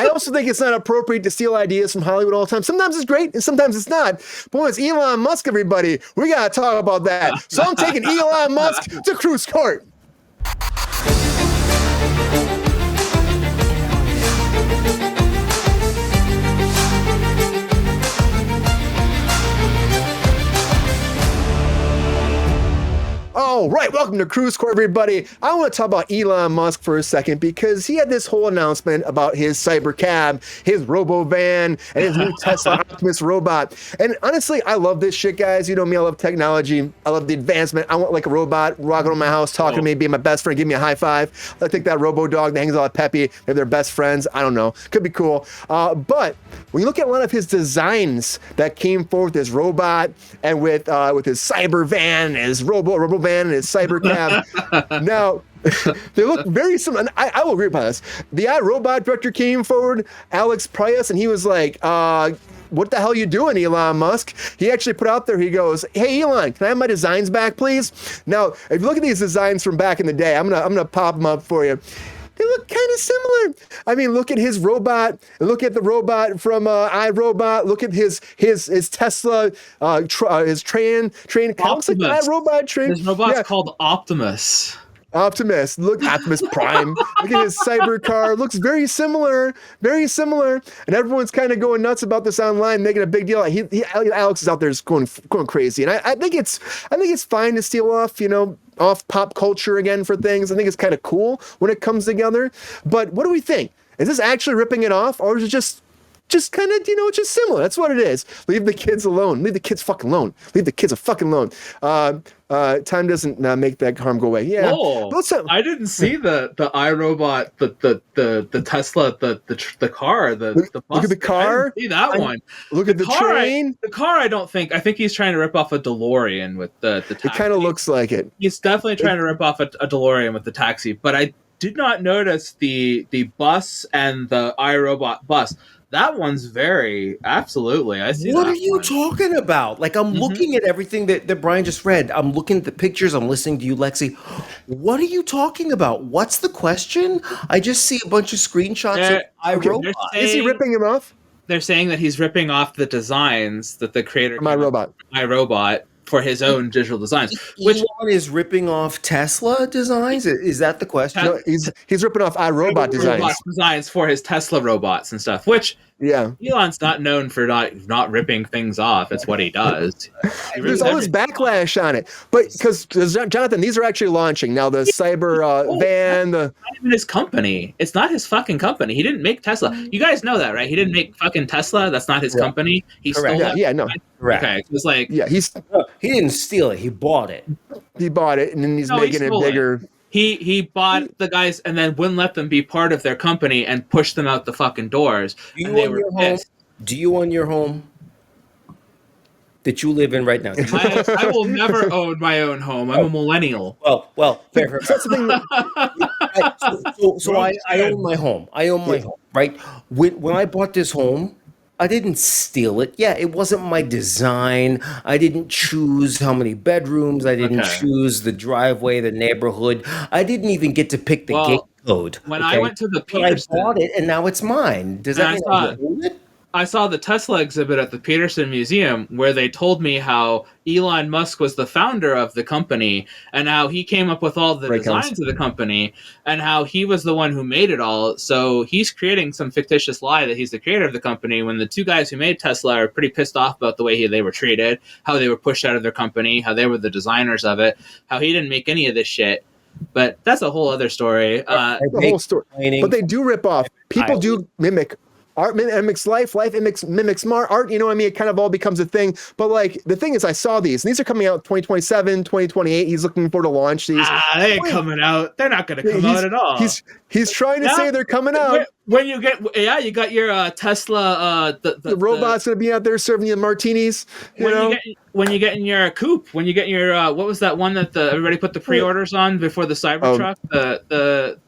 I also think it's not appropriate to steal ideas from Hollywood all the time. Sometimes it's great and sometimes it's not. But when it's Elon Musk, everybody, we got to talk about that. So I'm taking Elon Musk to Kruse Court. All right, welcome to Kruse Court, everybody. I want to talk about Elon Musk for a second because he had this whole announcement about his cyber cab, his robo van, and his new Tesla Optimus robot. And honestly, I love this shit, guys. You know me, I love technology. I love the advancement. I want like a robot walking around my house, talking to me, being my best friend, give me a high five. I think that robo dog that hangs out with Peppy, they're their best friends. I don't know. Could be cool. But when you look at a lot of his designs that came forth, his robot and with his cyber van, his robo van, and his cyber cab. Now, they look very similar. I will agree with this. The iRobot director came forward, Alex Prius, and he was like, what the hell are you doing, Elon Musk? He actually put out there, he goes, hey, Elon, can I have my designs back, please? Now, if you look at these designs from back in the day, I'm gonna pop them up for you. They look kind of similar. I mean, look at his robot. Look at the robot from iRobot. Look at his Tesla, his train. Kind of looks like the iRobot train. His robot's called Optimus. Look, Optimus Prime. Look at his cyber car. Looks very similar, and everyone's kind of going nuts about this online, making a big deal. Alex is out there just going crazy, and I think it's fine to steal off pop culture again for things. I think it's kind of cool when it comes together. But what do we think? Is this actually ripping it off, or is it just kind of, just similar? That's what it is. Leave the kids alone. Leave the kids fucking alone. Leave the kids fucking alone. Time doesn't make that harm go away. Yeah. Oh, I didn't see the iRobot, the Tesla, the car, the bus. Look at the car. I didn't see that one. Look at the train. The car, I think he's trying to rip off a DeLorean with the taxi. It kind of looks like it. He's definitely trying to rip off a DeLorean with the taxi, but I did not notice the bus and the iRobot bus. That one's absolutely. I see. What are you talking about? Like, I'm looking at everything that Brian just read. I'm looking at the pictures. I'm listening to you, Lexi. What are you talking about? What's the question? I just see a bunch of screenshots of iRobot. Is he ripping him off? They're saying that he's ripping off the designs that the creator iRobot for his own digital designs. Which Elon is ripping off Tesla designs? Is that the question? No, he's ripping off iRobot designs for his Tesla robots and stuff. Which Elon's not known for not ripping things off. It's what he does. There's all this backlash on it, but because Jonathan, these are actually launching now. The cyber van, not even his company. It's not his fucking company. He didn't make Tesla. You guys know that, right? He didn't make fucking Tesla. That's not his company. He stole it. No. Correct. Okay, it's like he didn't steal it. He bought it. He bought it, and then he's making it bigger. He bought the guys and then wouldn't let them be part of their company and pushed them out the fucking doors. Do you own your home that you live in right now? I will never own my own home. I'm a millennial. Well, fair. That's the thing. So I own my home. Right? When I bought this home, I didn't steal it. Yeah, it wasn't my design. I didn't choose how many bedrooms. I didn't choose the driveway, the neighborhood. I didn't even get to pick the gate code. When I went to the Peterson, but I bought it, and now it's mine. Does that mean I own it? I saw the Tesla exhibit at the Peterson Museum where they told me how Elon Musk was the founder of the company and how he came up with all the designs of the company and how he was the one who made it all. So he's creating some fictitious lie that he's the creator of the company when the two guys who made Tesla are pretty pissed off about the way they were treated, how they were pushed out of their company, how they were the designers of it, how he didn't make any of this shit. But that's a whole other story. The whole story. But they do rip off. People do mimic. Art mimics life mimics art. You know what I mean? It kind of all becomes a thing. But like the thing is, I saw these, and these are coming out 2027, 2028. He's looking for to launch these. They ain't coming out. They're not going to come out at all. He's trying to say they're coming out. When you got your Tesla, the robot's going to be out there serving you martinis. When you get in your coupe, when you get your what was that one that everybody put the pre-orders on before the Cybertruck,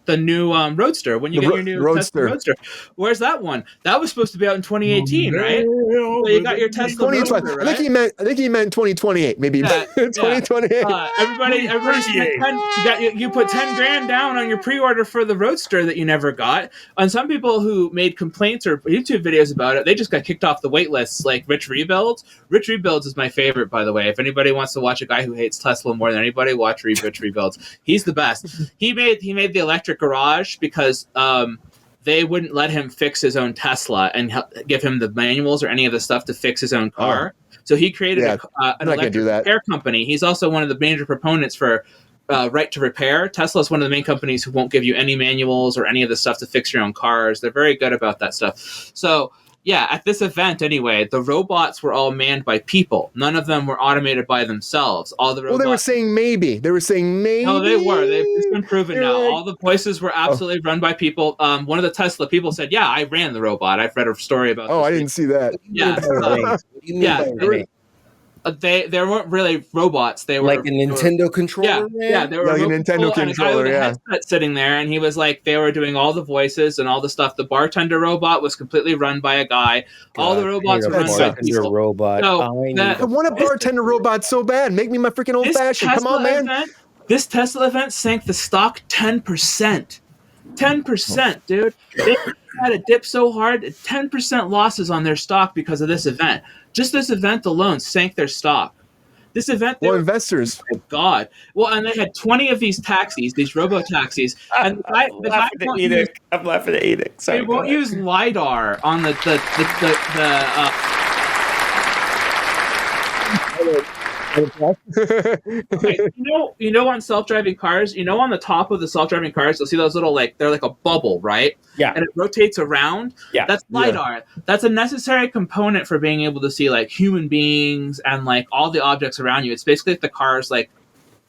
the new Roadster. When you get your new Tesla Roadster, where's that one? That was supposed to be out in 2018, right? So you got your Tesla Roadster, right? I think he meant 2028, maybe 2028. Everybody, you put $10,000 down on your pre-order for the Roadster that you never got, and some some people who made complaints or YouTube videos about it, they just got kicked off the wait lists, like Rich Rebuilds. Rich Rebuilds is my favorite, by the way. If anybody wants to watch a guy who hates Tesla more than anybody, watch Rich Rebuilds. He's the best. He made the electric garage because they wouldn't let him fix his own Tesla and give him the manuals or any of the stuff to fix his own car. So he created an electric repair company. He's also one of the major proponents for right to repair. Tesla is one of the main companies who won't give you any manuals or any of the stuff to fix your own cars. They're very good about that stuff. So yeah, at this event anyway, the robots were all manned by people. None of them were automated by themselves. All the robots. Well, they were saying maybe. No, they were. It's been proven now. All the voices were absolutely run by people. One of the Tesla people said, "Yeah, I ran the robot. I've read a story about." Oh, I didn't see that. Yeah. They weren't really robots. They were like a Nintendo controller. Yeah, they were like a Nintendo controller. And a guy with a headset sitting there, and he was like, they were doing all the voices and all the stuff. The bartender robot was completely run by a guy. All the robots were run by people. Robot. So I want a bartender robot so bad. Make me my freaking old fashioned. Come on, man. This Tesla event sank the stock 10%. 10%, dude. They had a dip so hard, 10% losses on their stock because of this event. Just this event alone sank their stock. This event, investors. Oh God. Well, and they had 20 of these taxis, these robo-taxis. And I'm laughing at Edic. Sorry, they won't use LiDAR on the okay, you know on self-driving cars, on the top of the self-driving cars, you'll see those little they're like a bubble, right? Yeah. And it rotates around. Yeah. That's LiDAR. Yeah. That's a necessary component for being able to see human beings and all the objects around you. It's basically the car's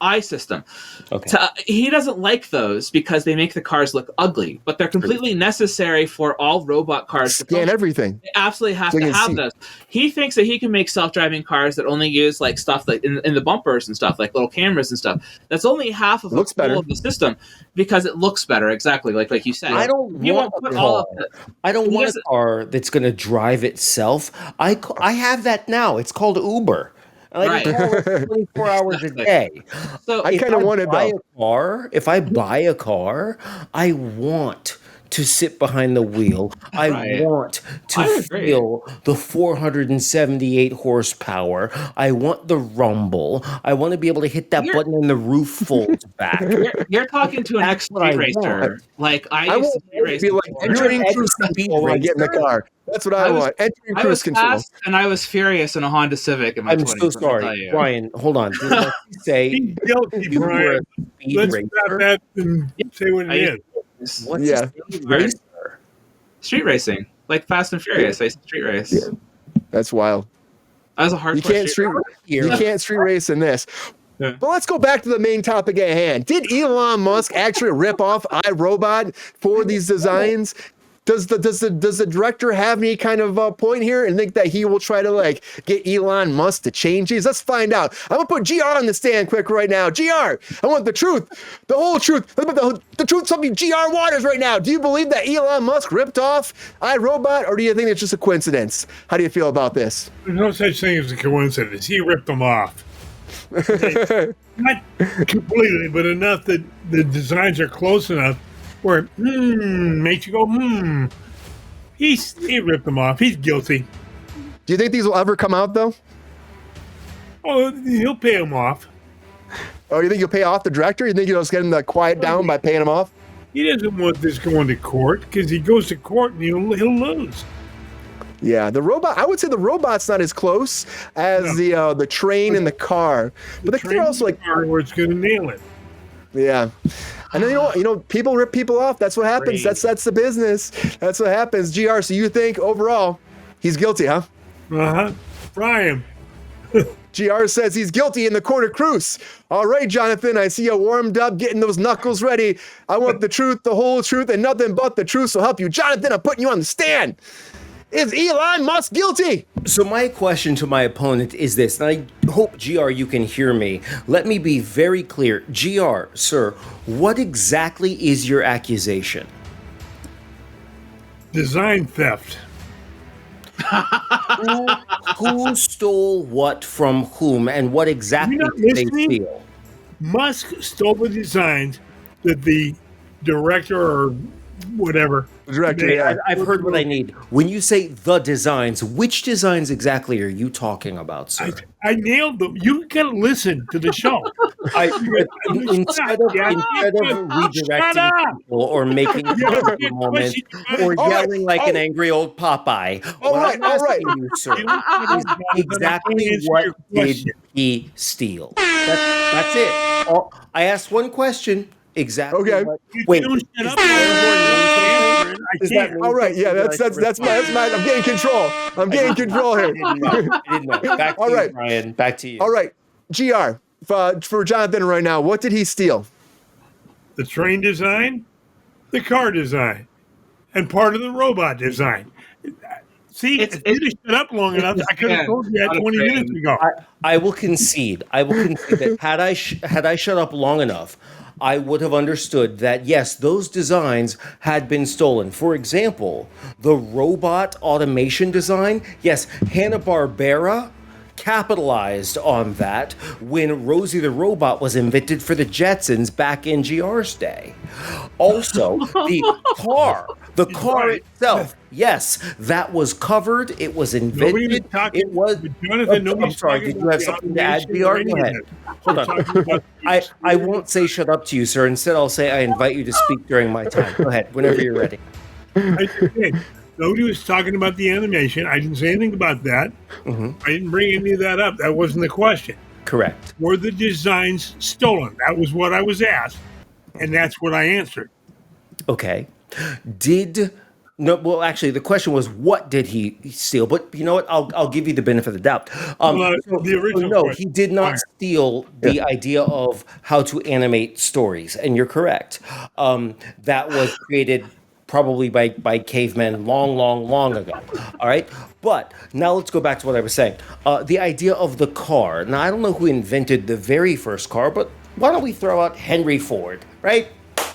eye system. Okay. He doesn't like those because they make the cars look ugly, but they're completely necessary for all robot cars. Scan everything. They absolutely have to have those. He thinks that he can make self-driving cars that only use stuff in the bumpers and stuff, like little cameras and stuff. That's only half of the goal of the system because it looks better, exactly like you said. I don't want a car. I don't want a car that's going to drive itself. I have that now. It's called Uber. I can call it 24 hours a day. So I kind of want to buy a car. If I buy a car, I want to sit behind the wheel. I want to feel the 478 horsepower. I want the rumble. I want to be able to hit that button and the roof folds back. You're talking to an ex-street racer. I used to street race. Be like entering Kruse Control when I get in the car. That's what I want. Entering Kruse Control. Fast and I was furious in a Honda Civic in my 20s. I'm so sorry. Brian, hold on. Did say he's guilty, Brian. Let's stop that and say what it is. What's street racing, like Fast and Furious. I used to street race. Yeah. That's wild. That was a hard. You can't street race in this. Yeah. But let's go back to the main topic at hand. Did Elon Musk actually rip off iRobot for these designs? Does the director have any kind of point here and think that he will try to get Elon Musk to change these? Let's find out. I'm gonna put GR on the stand quick right now. GR, I want the truth, the whole truth, the truth. Something GR Waters right now. Do you believe that Elon Musk ripped off iRobot, or do you think it's just a coincidence? How do you feel about this? There's no such thing as a coincidence. He ripped them off. Not completely, but enough that the designs are close enough where makes you go he ripped them off. He's guilty. Do you think these will ever come out though? Oh, he'll pay them off. Oh, you think you'll pay off the director? You think you'll just get him to quiet down by paying him off? He doesn't want this going to court because he goes to court and he'll lose. Yeah, the robot. I would say the robot's not as close as the train and the car, but they're also where it's going to nail it. Yeah. And then people rip people off. That's what happens. That's the business. That's what happens. GR, so you think overall he's guilty, huh? Brian. GR says he's guilty in the court of Kruse. All right, Jonathan, I see you warmed up, getting those knuckles ready. I want the truth, the whole truth, and nothing but the truth will help you. Jonathan, I'm putting you on the stand. Is Elon Musk guilty? So my question to my opponent is this, and I hope, GR, you can hear me. Let me be very clear. GR, sir, what exactly is your accusation? Design theft. Who stole what from whom, and what exactly did they steal? Musk stole the designs that the director or whatever Director, yeah. I've heard what I need. When you say the designs, which designs exactly are you talking about, sir? I nailed them. You gotta listen to the show. Instead of redirecting people or making moments or yelling like an angry old Popeye, All right, you, sir, is exactly what did he steal? That's it. I asked one question. Exactly. Okay. Wait. All right. Yeah. That's my. I'm getting control. I'm getting control here. I didn't know. Back to you, Brian. Back to you. All right. Gr. For Jonathan right now, what did he steal? The train design, the car design, and part of the robot design. See, if you shut up long enough, I could have told you that 20 minutes ago. I will concede. That had I shut up long enough, I would have understood that, yes, those designs had been stolen. For example, the robot automation design, yes, Hanna-Barbera capitalized on that when Rosie the Robot was invented for the Jetsons back in GR's day. Also, the car itself, yes, that was covered. It was invented. It was. I'm sorry. Did you have something to add, GR? Go ahead. Hold on. I won't say shut up to you, sir. Instead, I'll say I invite you to speak during my time. Go ahead, whenever you're ready. Nobody was talking about the animation. I didn't say anything about that. Mm-hmm. I didn't bring any of that up. That wasn't the question. Correct. Were the designs stolen? That was what I was asked, and that's what I answered. Okay. Well, actually, the question was, what did he steal? But you know what? I'll give you the benefit of the doubt. The original question. He did not steal the idea of how to animate stories, and you're correct. That was created probably by cavemen long ago. All right. But now let's go back to what I was saying. The idea of the car. Now, I don't know who invented the very first car, but why don't we throw out Henry Ford, right?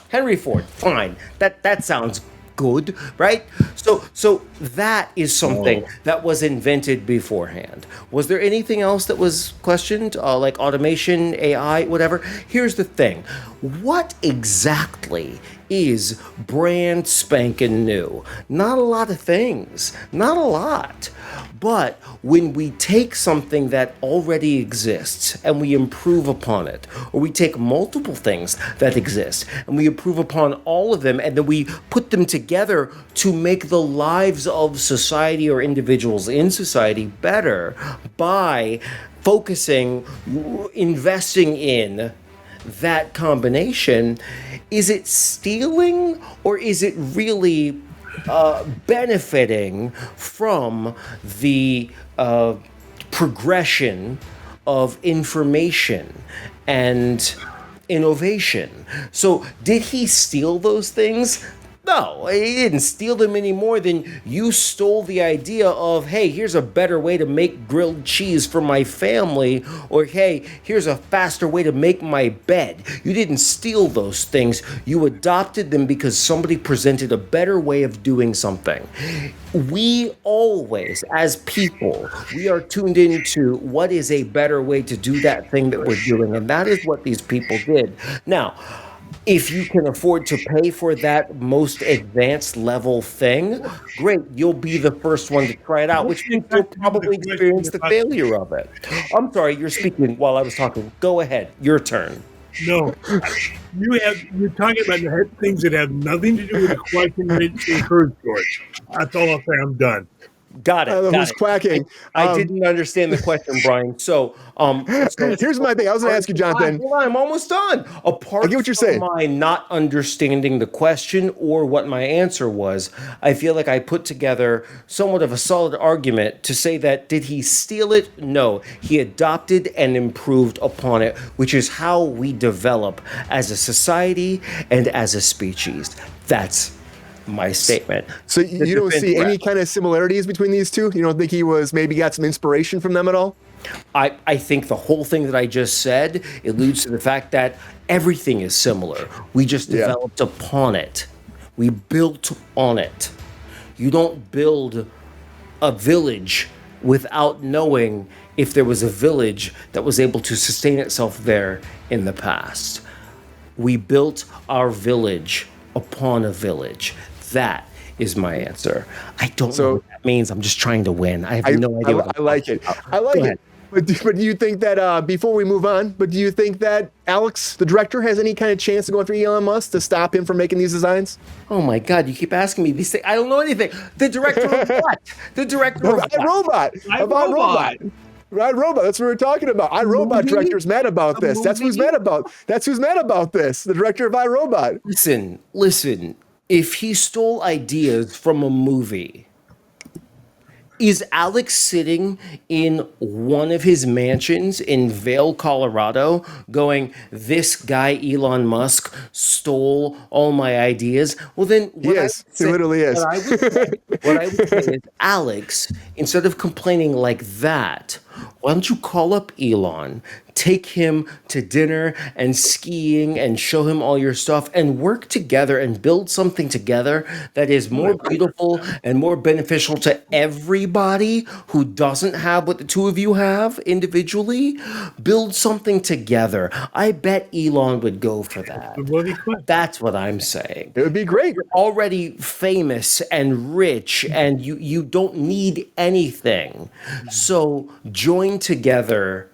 Henry Ford, fine. That sounds good, right? So that is something that was invented beforehand. Was there anything else that was questioned, like automation, AI, whatever? Here's the thing. What exactly is brand spanking new? Not a lot of things. Not a lot. But when we take something that already exists and we improve upon it, or we take multiple things that exist and we improve upon all of them, and then we put them together to make the lives of society or individuals in society better by focusing, investing in that combination, is it stealing or is it really benefiting from the progression of information and innovation? So did he steal those things? No, he didn't steal them any more than you stole the idea of, hey, here's a better way to make grilled cheese for my family, or hey, here's a faster way to make my bed. You didn't steal those things. You adopted them because somebody presented a better way of doing something. We always, as people, we are tuned into what is a better way to do that thing that we're doing, and that is what these people did. Now, if you can afford to pay for that most advanced level thing, great, you'll be the first one to try it out, which means you'll probably experience the failure of it. I'm sorry, you're speaking while I was talking. Go ahead, your turn. No, you're talking about things that have nothing to do with the question that encouraged George. That's all I'll say. I'm done. Got it. Who's quacking? I didn't understand the question, Brian. So here's my thing. I was going to ask you, Jonathan. Hold on, I'm almost done. Apart I get what you're saying. from my not understanding the question or what my answer was, I feel like I put together somewhat of a solid argument to say that did he steal it? No, he adopted and improved upon it, which is how we develop as a society and as a species. That's my statement. So you don't see any kind of similarities between these two? You don't think he was maybe got some inspiration from them at all? I think the whole thing that I just said alludes to the fact that everything is similar. We just developed upon it. We built on it. You don't build a village without knowing if there was a village that was able to sustain itself there in the past. We built our village upon a village. That is my answer. I don't know what that means. I'm just trying to win. I have no idea. I like it. I like it. But do you think that, before we move on, do you think that Alex, the director, has any kind of chance to go after Elon Musk to stop him from making these designs? Oh my God, you keep asking me these things. I don't know anything. The director of what? The director of what? iRobot. iRobot. That's what we're talking about. iRobot director's mad about this. That's who's mad about. That's who's mad about this. The director of iRobot. Listen. If he stole ideas from a movie, is Alex sitting in one of his mansions in Vail, Colorado, going, "This guy Elon Musk stole all my ideas"? Well, then, he literally is. What I would say is, Alex, instead of complaining like that, why don't you call up Elon, take him to dinner and skiing and show him all your stuff and work together and build something together that is more beautiful and more beneficial to everybody who doesn't have what the two of you have individually? Build something together. I bet Elon would go for that. That's what I'm saying. It would be great. You're already famous and rich and you don't need anything. So join together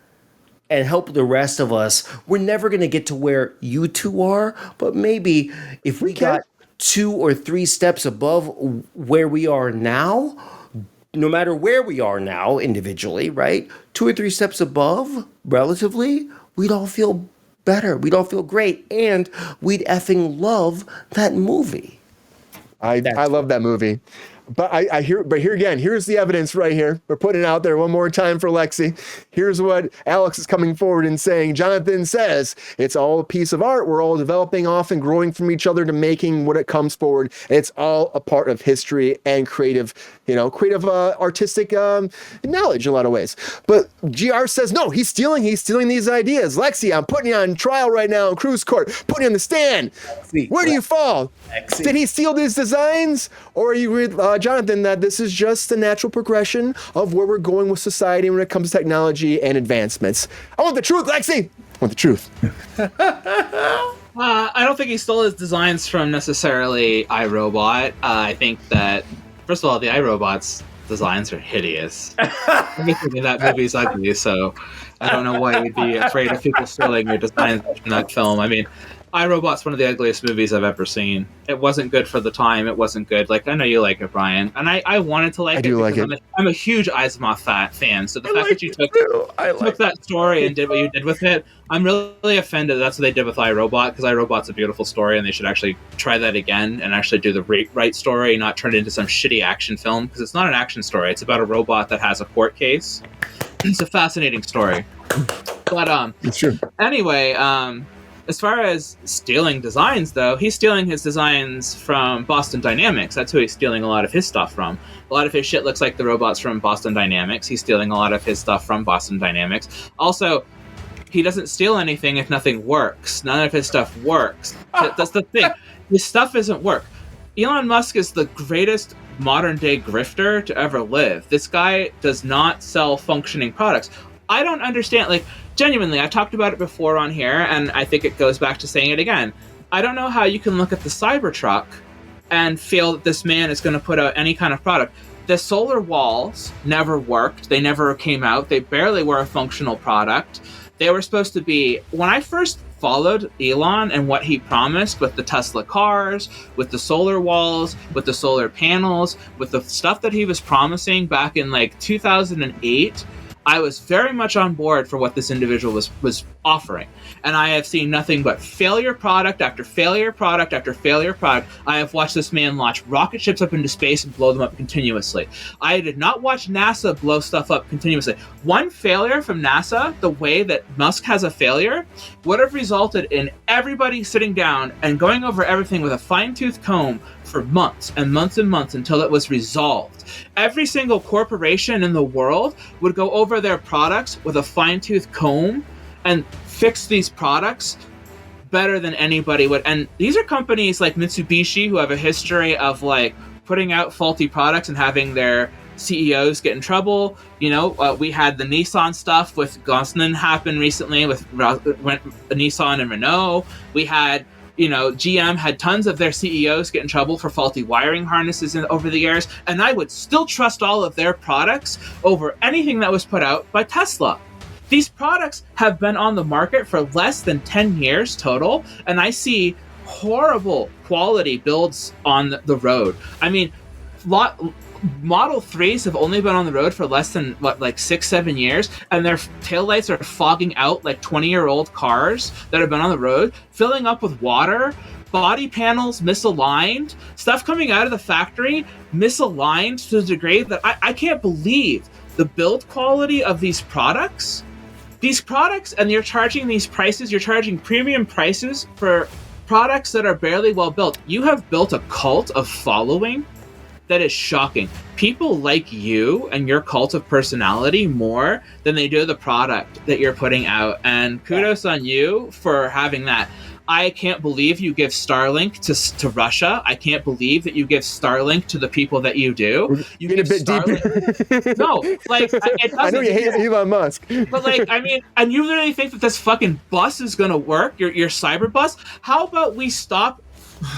and help the rest of us. We're never going to get to where you two are, but maybe if we got 2 or 3 steps above where we are now, no matter where we are now individually, right? 2 or 3 steps above, relatively, we'd all feel better. We'd all feel great. And we'd effing love that movie. I love that movie. But here again, here's the evidence right here. We're putting it out there one more time for Lexi. Here's what Alex is coming forward and saying. Jonathan says, it's all a piece of art. We're all developing off and growing from each other to making what it comes forward. And it's all a part of history and creative artistic knowledge in a lot of ways. But GR says, no, he's stealing these ideas. Lexi, I'm putting you on trial right now in Kruse Court, putting you on the stand. Where do you fall? Lexi. Did he steal these designs? Or are you Jonathan, that this is just the natural progression of where we're going with society when it comes to technology and advancements? I want the truth, Lexi! I want the truth. I don't think he stole his designs from necessarily iRobot. I think that, first of all, the iRobot's designs are hideous. Everything in that movie is ugly, so I don't know why you'd be afraid of people stealing your designs from that film. I mean, iRobot's one of the ugliest movies I've ever seen. It wasn't good for the time. It wasn't good. Like, I know you like it, Brian. And I wanted to like it because I'm a huge Asimov fan. So the fact that you took that story and did what you did with it, I'm really offended that's what they did with iRobot, because iRobot's a beautiful story and they should actually try that again and actually do the right story, not turn it into some shitty action film, because it's not an action story. It's about a robot that has a court case. It's a fascinating story. But it's true. Anyway, as far as stealing designs, though, he's stealing his designs from Boston Dynamics. That's who he's stealing a lot of his stuff from. A lot of his shit looks like the robots from Boston Dynamics. He's stealing a lot of his stuff from Boston Dynamics. Also, he doesn't steal anything if nothing works. None of his stuff works. That's the thing. His stuff doesn't work. Elon Musk is the greatest modern-day grifter to ever live. This guy does not sell functioning products. I don't understand, like, genuinely, I've talked about it before on here, and I think it goes back to saying it again. I don't know how you can look at the Cybertruck and feel that this man is going to put out any kind of product. The solar walls never worked. They never came out. They barely were a functional product. They were supposed to be... When I first followed Elon and what he promised with the Tesla cars, with the solar walls, with the solar panels, with the stuff that he was promising back in, like, 2008... I was very much on board for what this individual was offering. And I have seen nothing but failure product after failure product after failure product. I have watched this man launch rocket ships up into space and blow them up continuously. I did not watch NASA blow stuff up continuously. One failure from NASA, the way that Musk has a failure, would have resulted in everybody sitting down and going over everything with a fine-tooth comb for months and months and months until it was resolved. Every single corporation in the world would go over their products with a fine-tooth comb and fix these products better than anybody would. And these are companies like Mitsubishi who have a history of, like, putting out faulty products and having their CEOs get in trouble. You know, we had the Nissan stuff with Gosselin happen recently with Nissan and Renault. We had GM had tons of their CEOs get in trouble for faulty wiring harnesses over the years, and I would still trust all of their products over anything that was put out by Tesla. These products have been on the market for less than 10 years total, and I see horrible quality builds on the road. I mean, Model 3s have only been on the road for less than 6-7 years, and their taillights are fogging out like 20-year-old cars that have been on the road, filling up with water, body panels misaligned, stuff coming out of the factory misaligned to the degree that I can't believe the build quality of these products. These products, and you're charging these prices, you're charging premium prices for products that are barely well built. You have built a cult of following that is shocking. People like you and your cult of personality more than they do the product that you're putting out. And kudos on you for having that. I can't believe you give Starlink to Russia. I can't believe that you give Starlink to the people that you do. You get a bit deeper. No, like I know you hate Elon Musk, but like I mean, and you literally think that this fucking bus is gonna work? Your cyber bus? How about we stop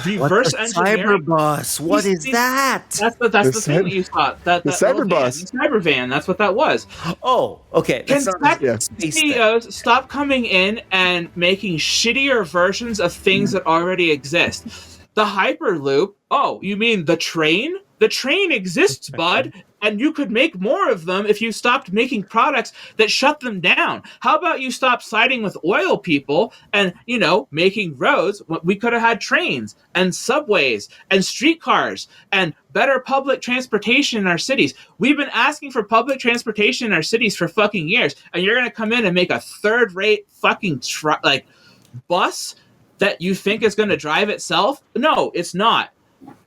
reverse engineering? Cyber bus. What is that? That's the thing that you thought. The cyber bus, the cyber van. That's what that was. Oh, okay. Can CEOs stop coming in and making shittier versions of things that already exist? The Hyperloop. Oh, you mean the train? The train exists, bud, and you could make more of them if you stopped making products that shut them down. How about you stop siding with oil people and, making roads? We could have had trains and subways and streetcars and better public transportation in our cities. We've been asking for public transportation in our cities for fucking years, and you're going to come in and make a third-rate fucking bus that you think is going to drive itself? No, it's not.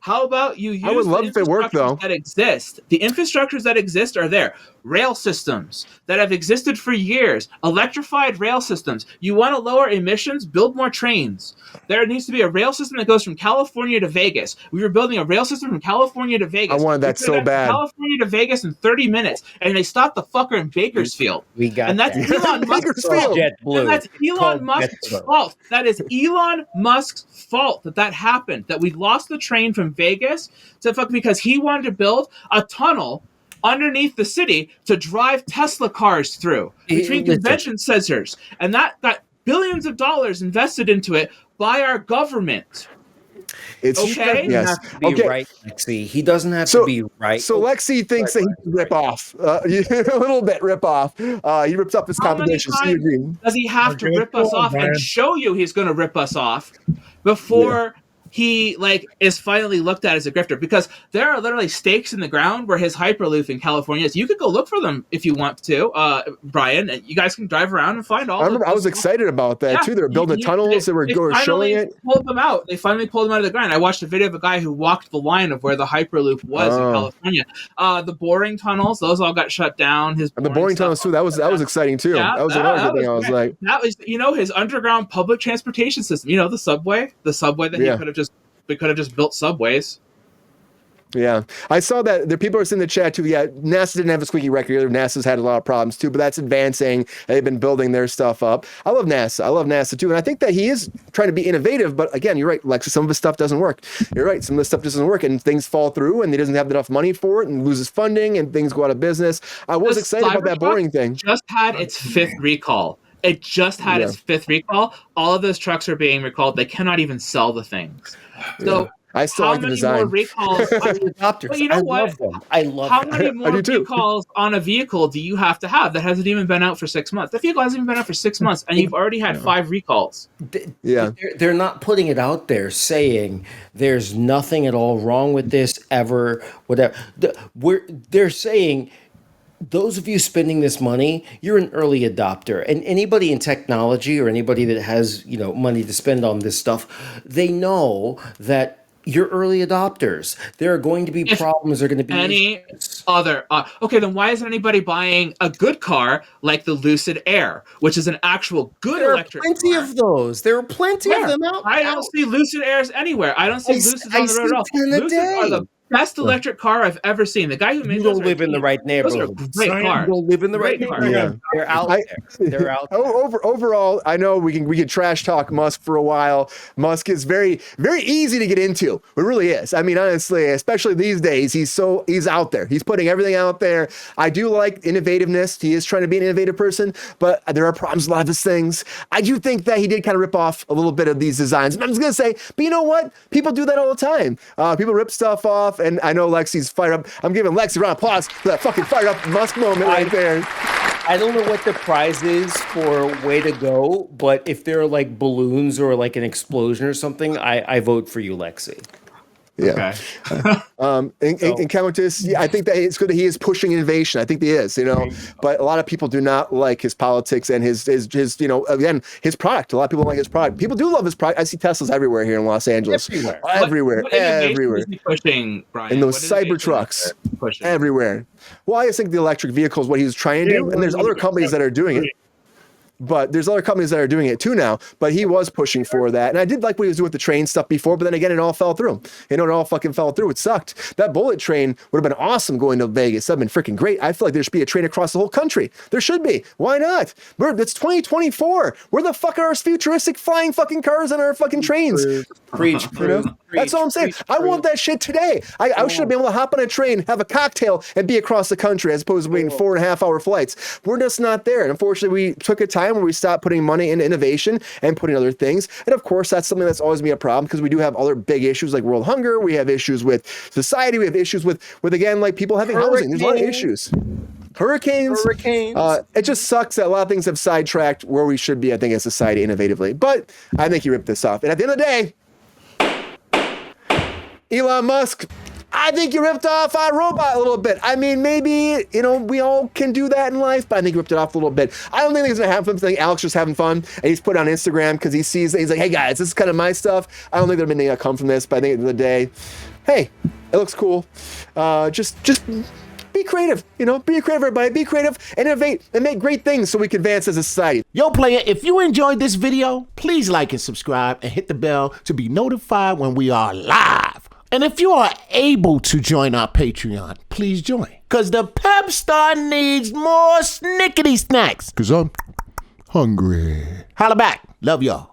How about you use I would love if it worked, though. that exist? The infrastructures that exist are there. Rail systems that have existed for years. Electrified rail systems. You want to lower emissions? Build more trains. There needs to be a rail system that goes from California to Vegas. We were building a rail system from California to Vegas. I wanted that so bad. California to Vegas in 30 minutes, and they stopped the fucker in Bakersfield. We got and that's that. Elon Musk's fault. And that's Elon Musk's fault. That is Elon Musk's fault that happened. That we lost the train from Vegas to because he wanted to build a tunnel underneath the city to drive Tesla cars through between convention centers, and that got billions of dollars invested into it by our government. It's okay. He doesn't have to be right, Lexi. He doesn't have to be right. So Lexi thinks that he can rip off a little bit. Rip off. He rips off his competition. So you agree? Does he have to rip us off and show you he's going to rip us off before? He is finally looked at as a grifter? Because there are literally stakes in the ground where his Hyperloop in California is. You could go look for them if you want to, Brian. And you guys can drive around and find all. I was excited about that too. They were building tunnels. They were showing it. Pulled them out. They finally pulled them out of the ground. I watched a video of a guy who walked the line of where the Hyperloop was in California. The boring tunnels, those all got shut down. The boring tunnels too. That was exciting too. Yeah, that was another thing. I was like, that was his underground public transportation system. The subway that he could have just. We could have just built subways. Yeah, I saw that there people are in the chat too. Yeah, NASA didn't have a squeaky record either. NASA's had a lot of problems too, but that's advancing. They've been building their stuff up. I love NASA. I love NASA too, and I think that he is trying to be innovative. But again, you're right, Lexi. Some of his stuff doesn't work. You're right. Some of the stuff doesn't work, and things fall through, and he doesn't have enough money for it, and loses funding, and things go out of business. I was excited about that boring thing. Just had its 5th recall. It just had its 5th recall. All of those trucks are being recalled. They cannot even sell the things. So I still like the design. More recalls? But you know what? I love them. How many more recalls on a vehicle do you have to have that hasn't even been out for 6 months? The vehicle hasn't even been out for 6 months, and you've already had 5 recalls. They're not putting it out there saying there's nothing at all wrong with this ever, whatever. They're saying, those of you spending this money, you're an early adopter. And anybody in technology or anybody that has, money to spend on this stuff, they know that you're early adopters. There are going to be problems. There are going to be any other. Okay, then why isn't anybody buying a good car like the Lucid Air, which is an actual good electric car? There are plenty of those. There are plenty of them out. I don't see Lucid Airs anywhere. I don't see Lucids on the road at all. Lucids are the best electric car I've ever seen. The guy who made You those don't live in the right neighborhood. Great cars. You don't live in the right Great cars. neighborhood. Yeah. They're out there. They're out there. Overall, I know we can trash talk Musk for a while. Musk is very, very easy to get into. It really is. I mean, honestly, especially these days, he's out there. He's putting everything out there. I do like innovativeness. He is trying to be an innovative person, but there are problems with a lot of his things. I do think that he did kind of rip off a little bit of these designs. And I'm just gonna say, but you know what? People do that all the time. People rip stuff off, and I know Lexi's fired up. I'm giving Lexi a round of applause for that fucking fired up Musk moment right there. I don't know what the prize is for way to go, but if there are like balloons or like an explosion or something, I vote for you, Lexi. Yeah. Okay. And Countess, yeah, I think that it's good that he is pushing innovation. I think he is, but a lot of people do not like his politics and his again, his product. A lot of people don't like his product. People do love his product. I see Teslas everywhere here in Los Angeles. Everywhere. What is he pushing, Brian? And those cyber trucks everywhere. Well, I just think the electric vehicle is what he was trying to do. And there's other companies that are doing it. But there's other companies that are doing it too now. But he was pushing for that. And I did like what he was doing with the train stuff before. But then again, it all fell through. It all fucking fell through. It sucked. That bullet train would have been awesome going to Vegas. That would have been freaking great. I feel like there should be a train across the whole country. There should be. Why not? It's 2024. Where the fuck are our futuristic flying fucking cars and our fucking trains? Preach. That's all I'm saying. I want that shit today. I should be able to hop on a train, have a cocktail, and be across the country as opposed to waiting 4.5 hour flights. We're just not there. And unfortunately, we took a time where we stopped putting money into innovation and putting other things. And of course, that's something that's always been a problem because we do have other big issues like world hunger. We have issues with society. We have issues with again, like people having housing. There's a lot of issues. Hurricanes. It just sucks that a lot of things have sidetracked where we should be, I think, as society innovatively. But I think he ripped this off. And at the end of the day, Elon Musk, I think you ripped off iRobot a little bit. I mean, maybe, we all can do that in life, but I think you ripped it off a little bit. I don't think he's going to have fun. I think Alex just having fun, and he's put it on Instagram because he sees that he's like, hey guys, this is kind of my stuff. I don't think there's anything that come from this, but I think at the end of the day, hey, it looks cool. Just be creative, be creative, everybody. Be creative, innovate, and make great things so we can advance as a society. Yo, player, if you enjoyed this video, please like and subscribe and hit the bell to be notified when we are live. And if you are able to join our Patreon, please join. Because the pep star needs more snickety snacks. Because I'm hungry. Holla back. Love y'all.